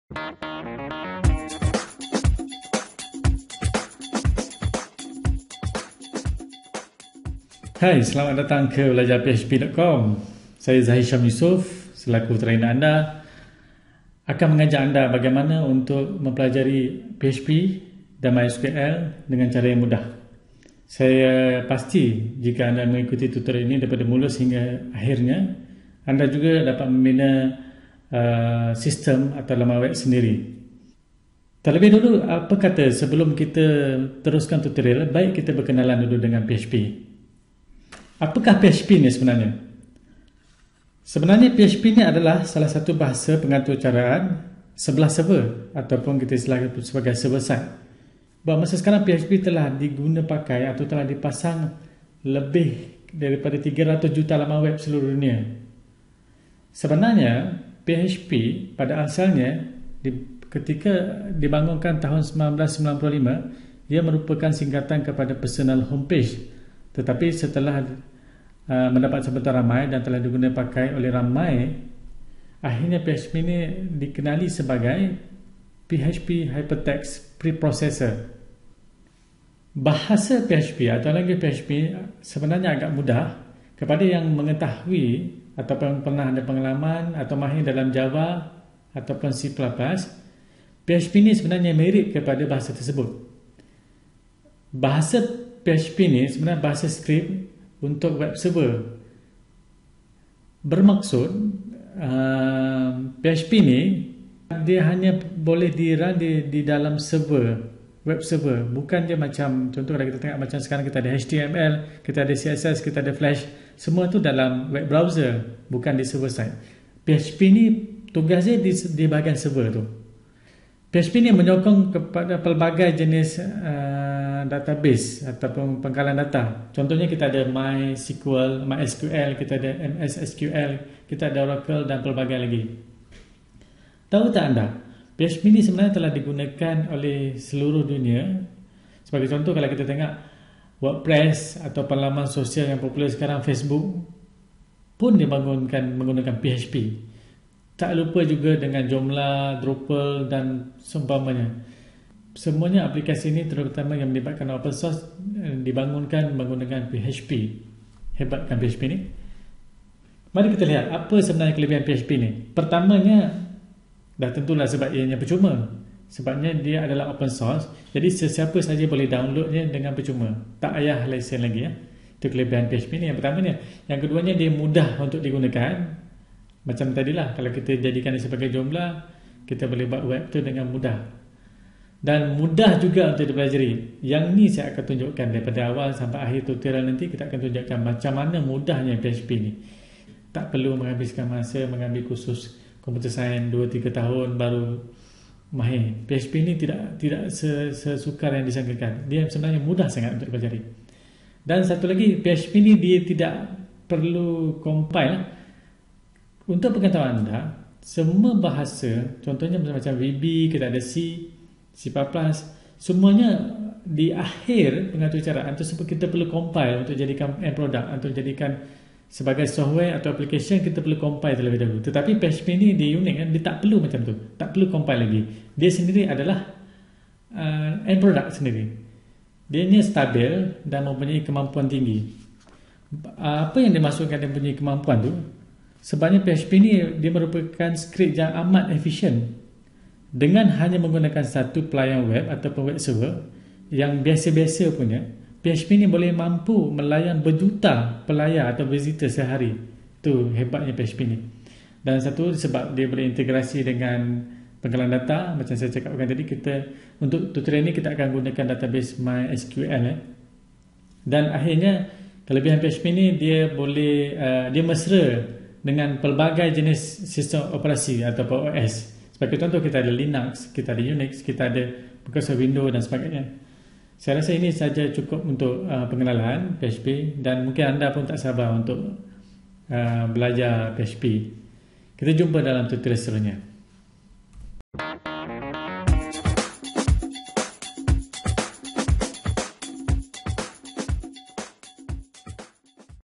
Hai, selamat datang ke belajarphp.com. Saya Zahir Syam Yusof, selaku trainer anda, akan mengajak anda bagaimana untuk mempelajari PHP dan MySQL dengan cara yang mudah. Saya pasti jika anda mengikuti tutorial ini daripada mula sehingga akhirnya, anda juga dapat membina sistem atau laman web sendiri. Terlebih dulu, apa kata sebelum kita teruskan tutorial, baik kita berkenalan dulu dengan PHP. Apakah PHP ni sebenarnya? Sebenarnya PHP ni adalah salah satu bahasa pengatur caraan sebelah server ataupun kita istilahkan sebagai server side. Bahawa masa sekarang PHP telah diguna pakai atau telah dipasang lebih daripada 300 juta laman web seluruh dunia. Sebenarnya PHP pada asalnya ketika dibangunkan tahun 1995, dia merupakan singkatan kepada personal homepage. Tetapi setelah mendapat sambutan ramai dan telah digunakan pakai oleh ramai, akhirnya PHP ini dikenali sebagai PHP Hypertext Preprocessor. Bahasa PHP atau language PHP sebenarnya agak mudah kepada yang mengetahui ataupun pernah ada pengalaman atau mahir dalam Java ataupun C++. PHP ini sebenarnya mirip kepada bahasa tersebut. Bahasa PHP ni sebenarnya bahasa skrip untuk web server. Bermaksud PHP ni dia hanya boleh di-run di dalam server, web server. Bukan dia macam, contoh kalau kita tengok macam sekarang kita ada HTML, kita ada CSS, kita ada Flash, semua tu dalam web browser, bukan di server side. PHP ni tugasnya di bahagian server tu. PHP ni menyokong kepada pelbagai jenis database ataupun pengkalan data. Contohnya kita ada MySQL, kita ada MS SQL, kita ada Oracle dan pelbagai lagi. Tahu tak anda, PHP ni sebenarnya telah digunakan oleh seluruh dunia. Sebagai contoh, kalau kita tengok WordPress atau laman sosial yang popular sekarang, Facebook pun dibangunkan menggunakan PHP. Tak lupa juga dengan Joomla, Drupal dan seumpamanya. Semuanya aplikasi ini terutama yang melibatkan open source dibangunkan menggunakan PHP. Hebat kan PHP ni? Mari kita lihat apa sebenarnya kelebihan PHP ni. Pertamanya, dah tentulah sebab ianya percuma. Sebabnya dia adalah open source. Jadi sesiapa saja boleh downloadnya dengan percuma. Tak payah lesen lagi ya. Itu kelebihan PHP ni yang pertamanya. Yang keduanya, dia mudah untuk digunakan. Macam tadilah, kalau kita jadikan dia sebagai Joomla, kita boleh buat web tu dengan mudah. Dan mudah juga untuk dipelajari. Yang ni saya akan tunjukkan daripada awal sampai akhir tutorial nanti. Kita akan tunjukkan macam mana mudahnya PHP ni. Tak perlu menghabiskan masa mengambil kursus computer science 2-3 tahun baru mahir. PHP ni tidak sesukar yang disangkakan. Dia sebenarnya mudah sangat untuk dipelajari. Dan satu lagi, PHP ni dia tidak perlu compile. Untuk pengetahuan anda, semua bahasa, contohnya macam VB, kita ada C++, semuanya di akhir pengatur caraan tersebut kita perlu compile untuk jadikan end product, untuk jadikan sebagai software atau application, kita perlu compile terlebih dahulu. Tetapi PHP ni dia unik kan, dia tak perlu macam tu, tak perlu compile lagi. Dia sendiri adalah end product sendiri. Dia ni stabil dan mempunyai kemampuan tinggi. Apa yang dimaksudkan dia mempunyai kemampuan tu? Sebabnya PHP ni dia merupakan skrip yang amat efisien. Dengan hanya menggunakan satu pelayan web ataupun web server yang biasa-biasa punya, PHP ni boleh mampu melayan berjuta pelayar atau visitor sehari. Itu hebatnya PHP ni. Dan satu sebab dia boleh integrasi dengan pengkalan data. Macam saya cakapkan tadi, untuk tutorial ni kita akan gunakan database MySQL. Dan akhirnya kelebihan PHP ni dia boleh dia mesra dengan pelbagai jenis sistem operasi atau OS. Sebagai contoh, kita ada Linux, kita ada Unix, kita ada Microsoft Windows dan sebagainya. Saya rasa ini saja cukup untuk pengenalan PHP dan mungkin anda pun tak sabar untuk belajar PHP. Kita jumpa dalam tutorial seterusnya.